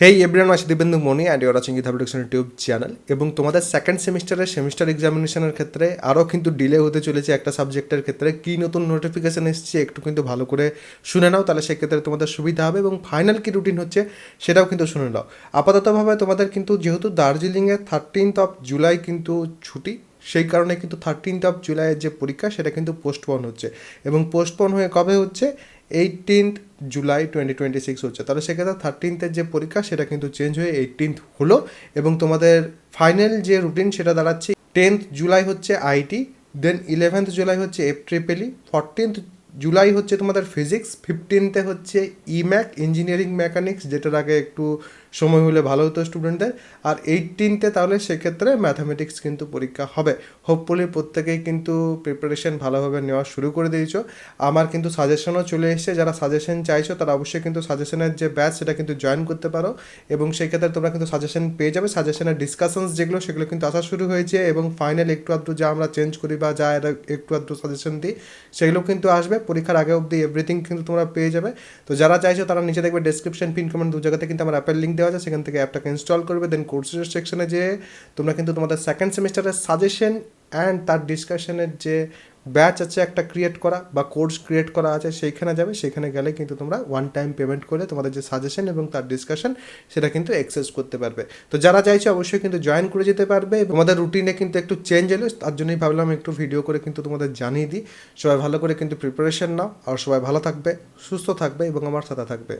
হেই everyone, আমি Dibendu Moni and you are watching Geeta production YouTube channel. এবং তোমাদের সেকেন্ড সেমিস্টারের সেমিস্টার এক্সামিনেশনের ক্ষেত্রে আরও কিন্তু ডিলে হতে চলেছে একটা সাবজেক্টের ক্ষেত্রে। কী নতুন নোটিফিকেশান এসছে একটু কিন্তু ভালো করে শুনে নাও, তাহলে সেক্ষেত্রে তোমাদের সুবিধা হবে। এবং ফাইনাল কী রুটিন হচ্ছে সেটাও কিন্তু শুনে নাও। আপাততভাবে তোমাদের কিন্তু যেহেতু দার্জিলিংয়ে 13th জুলাই কিন্তু ছুটি, সেই কারণে কিন্তু 13th জুলাইয়ের যে পরীক্ষা সেটা কিন্তু পোস্টপোন হচ্ছে। এবং পোস্টপোন হয়ে কবে হচ্ছে? 18th জুলাই 2026 হচ্ছে। তাহলে সেক্ষেত্রে 13th যে পরীক্ষা সেটা কিন্তু চেঞ্জ হয়ে 18th হলো। এবং তোমাদের ফাইনাল যে রুটিন সেটা দাঁড়াচ্ছে 10th জুলাই হচ্ছে আইটি, দেন 11th জুলাই হচ্ছে এফট্রিপেলি, 14th জুলাই হচ্ছে তোমাদের ফিজিক্স, 15th হচ্ছে ইম্যাক ইঞ্জিনিয়ারিং মেকানিক্স, যেটার আগে একটু সময় হলে ভালো হতো স্টুডেন্টদের। আর 18th তাহলে সেক্ষেত্রে ম্যাথামেটিক্স কিন্তু পরীক্ষা হবে। হোপফুলি প্রত্যেকেই কিন্তু প্রিপারেশন ভালোভাবে নেওয়া শুরু করে দিয়েছো। আমার কিন্তু সাজেশনও চলে এসেছে, যারা সাজেশন চাইছো তারা অবশ্যই কিন্তু সাজেশনের যে ব্যাচ সেটা কিন্তু জয়েন করতে পারো। এবং সেই ক্ষেত্রে তোমরা কিন্তু সাজেশন পেয়ে যাবে। সাজেশনের ডিসকাশনস যেগুলো সেগুলো কিন্তু আসা শুরু হয়েছে। এবং ফাইনাল একটু আধটু যা আমরা চেঞ্জ করি বা যা একটু আধটু সাজেশন দিই সেগুলো কিন্তু আসবে। পরীক্ষার আগে অবধি এভরিথিং কিন্তু তোমরা পেয়ে যাবে। তো যারা চাইছো তারা নিচে দেখবে ডেসক্রিপশন, পিন কমেন্ট দু জায়গাতে কিন্তু আমার অ্যাপের লিঙ্ক দেওয়া আছে, সেখান থেকে অ্যাপটাকে ইনস্টল করবে। দেন কোর্সের সেকশনে যেয়ে তোমরা কিন্তু তোমাদের সেকেন্ড সেমিস্টারের সাজেশন অ্যান্ড তার ডিসকাশনের যে ব্যাচ আছে একটা ক্রিয়েট করা বা কোর্স ক্রিয়েট করা আছে সেইখানে যাবে। সেখানে গেলে কিন্তু তোমরা ওয়ান টাইম পেমেন্ট করে তোমাদের যে সাজেশন এবং তার ডিসকাশন সেটা কিন্তু অ্যাক্সেস করতে পারবে। তো যারা চাইছে অবশ্যই কিন্তু জয়েন করে যেতে পারবে। তোমাদের রুটিনে কিন্তু একটু চেঞ্জ এলো, তার জন্যই ভাবলাম একটু ভিডিও করে কিন্তু তোমাদের জানিয়ে দিই। সবাই ভালো করে কিন্তু প্রিপারেশন নাও, আর সবাই ভালো থাকবে, সুস্থ থাকবে এবং আমার সাথে থাকবে।